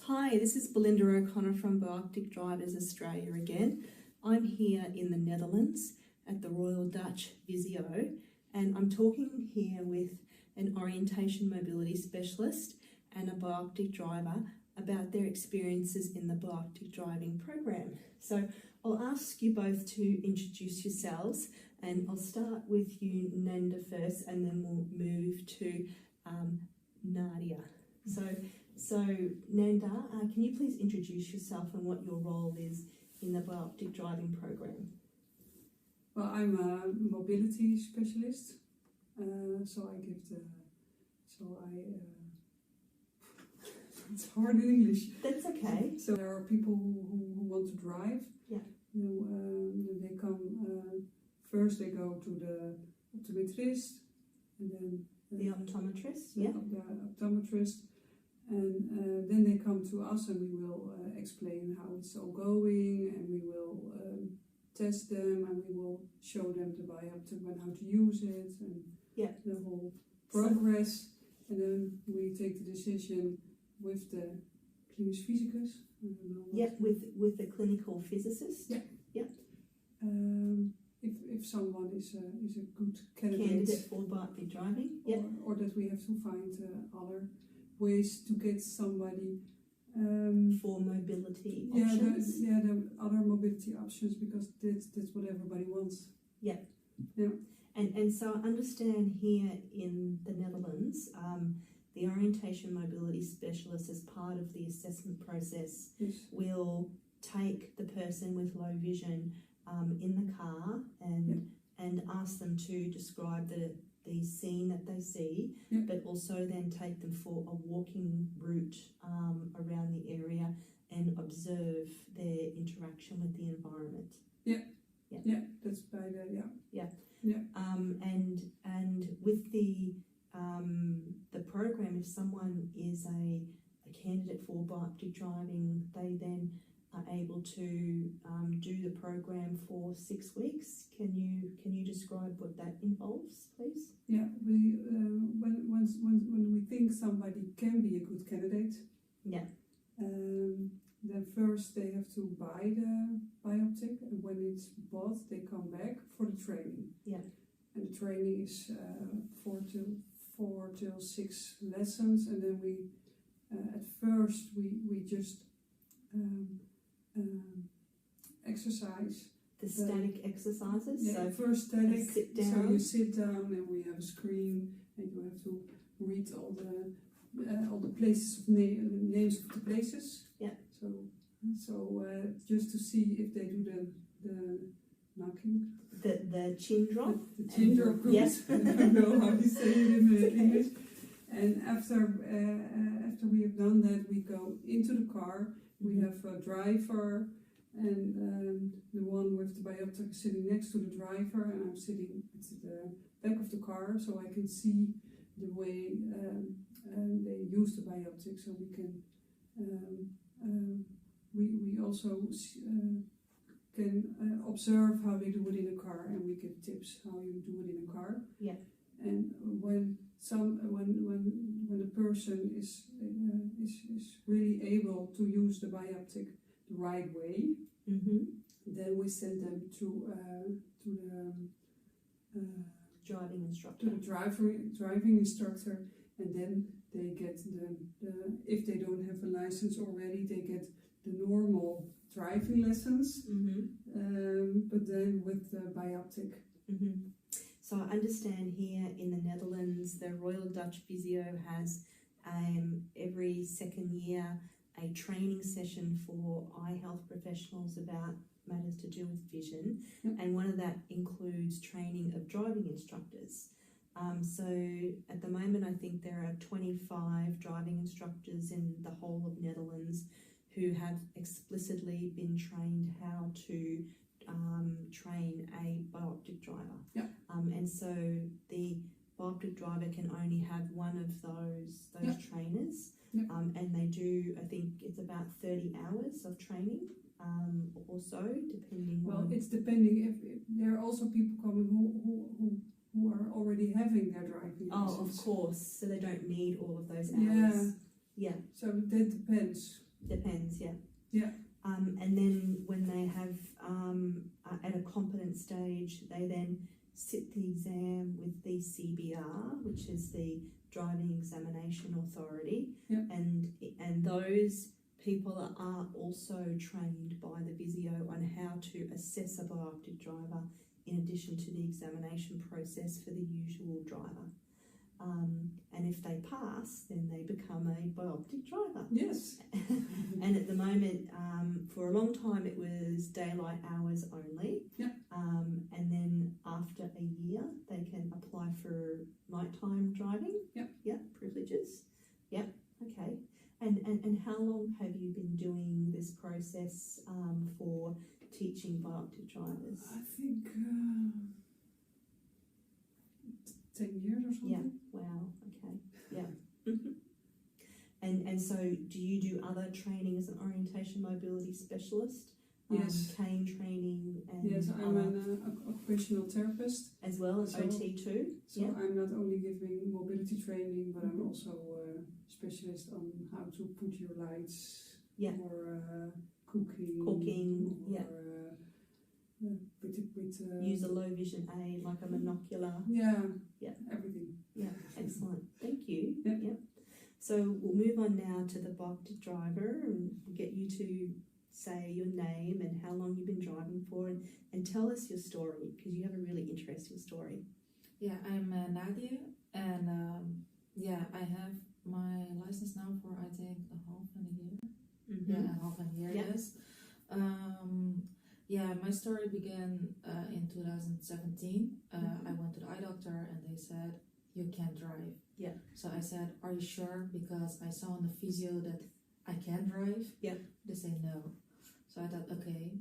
Hi, this is Belinda O'Connor from Bioptic Drivers Australia again. I'm here in the Netherlands at the Royal Dutch Visio, and I'm talking here with an orientation mobility specialist and a Bioptic driver about their experiences in the Bioptic driving program. So I'll ask you both to introduce yourselves, and I'll start with you, Nanda, first, and then we'll move to Nadia. So Nanda, can you please introduce yourself and what your role is in the Bioptic driving program? Well, I'm a mobility specialist, it's hard in English. That's okay. So there are people who want to drive. Yeah. They come, first they go to the optometrist, and then The optometrist, yeah. The optometrist, and then they come to us, and we will explain how it's all going, and we will test them, and we will show them the Bioptic and how to use it, and the whole progress. And then we take the decision with the clinisch physicus. With the clinical physicist. If someone is a good candidate for Bioptic driving, or that we have to find other ways to get somebody for mobility options. The other mobility options, because that's what everybody wants. And so I understand here in the Netherlands, the orientation mobility specialist, as part of the assessment process, will take the person with low vision in the car and ask them to describe the scene that they see, but also then take them for a walking route around the area and observe their interaction with the environment. That's by the and with the program, if someone is a candidate for Bioptic driving, they then are able to do the program for 6 weeks. Can you describe what that involves, please? Yeah, we when we think somebody can be a good candidate, then first they have to buy the Bioptic, and when it's bought, they come back for the training. And the training is 4 till 6 lessons, and then we at first we just exercise. The static exercises? So first static, so you sit down, and we have a screen, and you have to read all the places of names of the places. So just to see if they do the knocking. The chin drop? The chin drop, yes. I don't know how you say it in English. And after we have done that, we go into the car. We have a driver, and the one with the Bioptic is sitting next to the driver, and I'm sitting at the back of the car, so I can see the way they use the Bioptic, so we can we also can observe how they do it in a car, and we give tips how you do it in a car. And when the person is really able to use the Bioptic the right way, then we send them to the driving instructor. To the driving instructor, and then they get the if they don't have a license already, they get the normal driving lessons, but then with the Bioptic. So I understand here in the Netherlands, the Royal Dutch Visio has every second year a training session for eye health professionals about matters to do with vision, and one of that includes training of driving instructors. So at the moment, I think there are 25 driving instructors in the whole of Netherlands who have explicitly been trained how to train a Bioptic driver. And so the Bioptic driver can only have one of those trainers, and they do, I think it's about 30 hours of training or so, depending on... Well, it's depending. If there are also people coming who are already having their driving license. Oh, of course. So they don't need all of those hours. So that depends. Depends, yeah. Yeah. And then when they have at a competent stage, they then sit the exam with the CBR, which is the Driving Examination Authority, Yeah. and those people are also trained by the physio on how to assess a bioptic driver in addition to the examination process for the usual driver. And if they pass, then they become a bioptic driver. Yes. And at the moment, for a long time, it was daylight hours only. Yeah. And then after a year, they can apply for nighttime driving. Yeah. Yeah, privileges. Yeah. Okay. And how long have you been doing this process for teaching bioptic drivers? I think 10 years or something. Yeah. Wow. Okay. Yeah. And so, do you do other training as an orientation mobility specialist? Yes. Cane training and Yes, I'm an occupational therapist. as well as So- OT too. So Yeah. I'm not only giving mobility training, but I'm also a specialist on how to put your lights Yeah. or cooking. Cooking, Or, yeah. with Use a low vision aid like a monocular. yeah, Yeah. everything. Yeah, excellent. Thank you. Yeah. Yep. So we'll move on now to the bioptic driver and get you to say your name and how long you've been driving for, and tell us your story, because you have a really interesting story. Yeah, I'm Nadia, and I have my license now for I think a half and a year. Mm-hmm. Yeah, a half and a year. Yeah. Yes. My story began in 2017. I went to the eye doctor, and they said you can't drive. Yeah. So I said, "Are you sure?" Because I saw on the physio that I can drive. Yeah. They say no. So I thought, okay.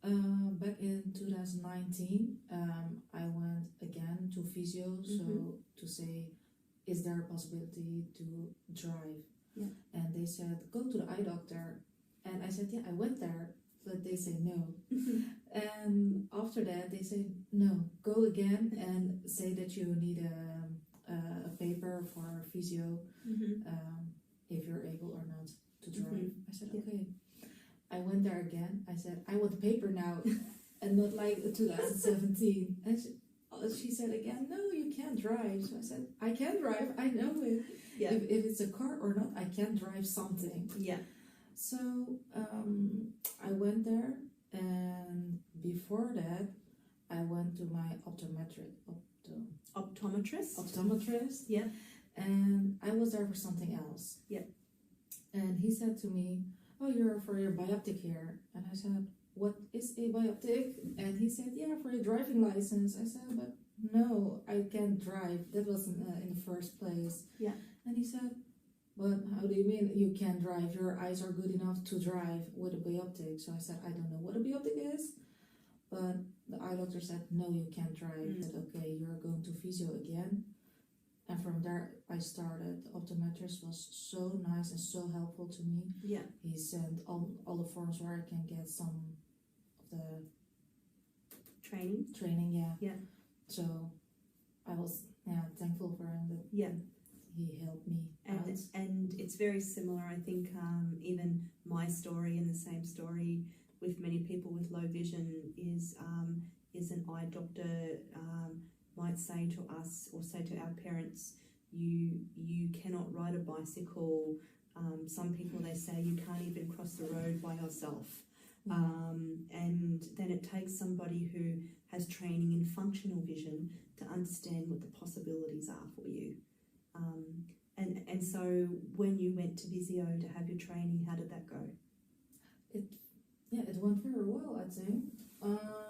Back in 2019, I went again to physio, so to say, is there a possibility to drive? Yeah. And they said, go to the eye doctor. And I said, yeah, I went there, but they say no. And after that, they say, no, go again and say that you need a paper for physio, if you're able or not to drive. I said, Yeah. okay. I went there again. I said, I want the paper now, and not like 2017. And she said again, no, you can't drive. So I said, I can drive. I know it. Yeah. If it's a car or not, I can drive something. Yeah. So I went there, and before that, I went to my optometrist. Yeah. And I was there for something else. Yeah. And he said to me, oh, you're for your bioptic here. And I said, what is a bioptic? And he said, yeah, for your driving license. I said, but no, I can't drive. That was in the first place. Yeah. And he said, but how do you mean you can't drive? Your eyes are good enough to drive with a bioptic. So I said, I don't know what a bioptic is. But the eye doctor said, no, you can't drive. I said, okay, you're going to physio again. And from there, I started. The optometrist was so nice and so helpful to me. Yeah. He sent all the forms where I can get some of the Training. training. Yeah. So I was thankful for him that Yeah. he helped me out. And it's very similar. I think even my story and the same story with many people with low vision is an eye doctor might say to us or say to our parents, you cannot ride a bicycle. Some people, they say you can't even cross the road by yourself. And then it takes somebody who has training in functional vision to understand what the possibilities are for you. And so when you went to Visio to have your training, how did that go? It went very well, I think.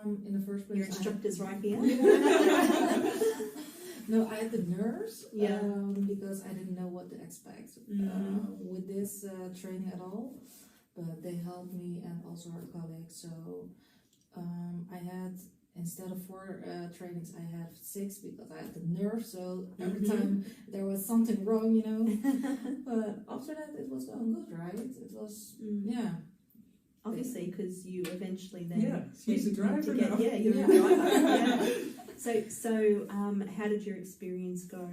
In the first place, Your instructor's right here. No, I had the nerves. Yeah. Because I didn't know what to expect with this training at all. But they helped me, and also our colleagues. So I had, instead of 4 trainings, I had 6 because I had the nerves. So every time there was something wrong, But after that, it was going good, right? It was, Obviously, because you eventually then she's a driver now. You're a driver. So how did your experience go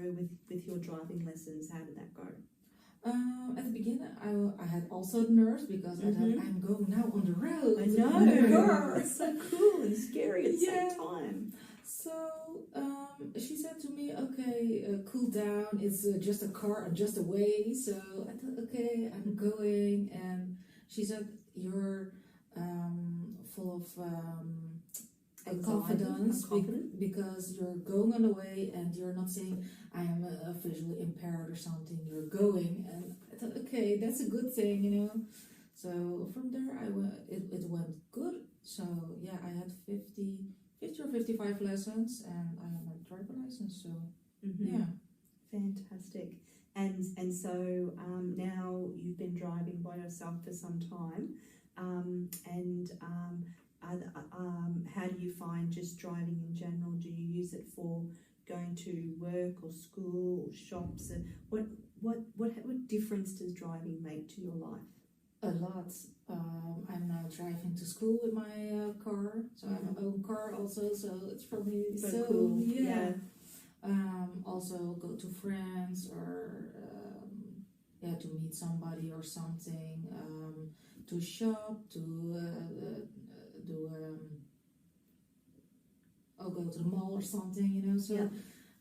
with your driving lessons? How did that go? At the beginning, I had also nerves because I thought I'm going now on the road. I know. On the car. It's so cool and scary at the Yeah. same time. So she said to me, "Okay, cool down. It's just a car and just a way." So I thought, "Okay, I'm going." And she said, "You're full of confidence because you're going on the way and you're not saying I am visually impaired or something. You're going." And I thought, "Okay, that's a good thing, you know." So from there, it went good. So yeah, I had 50 or 55 lessons, and I have my driver license. So yeah, Fantastic. And so now you've been driving by yourself for some time, how do you find just driving in general? Do you use it for going to work or school or shops? What difference does driving make to your life? a lot. I'm now driving to school with my car, so I have my own car also. So it's for me so cool. yeah. Also go to friends or to meet somebody or something. To shop, to I'll go to the mall or something, you know. So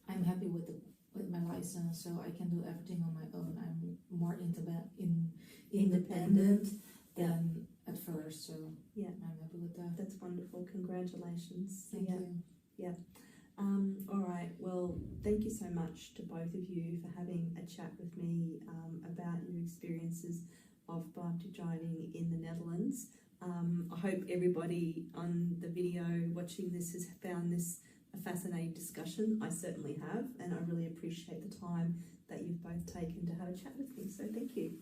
I'm happy with my license, so I can do everything on my own. I'm more independent than at first, so yeah, I'm happy with that. That's wonderful. Congratulations. Thank you. Yeah. All right. Well, thank you so much to both of you for having a chat with me about your experiences of Bioptic driving in the Netherlands. I hope everybody on the video watching this has found this a fascinating discussion. I certainly have, and I really appreciate the time that you've both taken to have a chat with me. So thank you.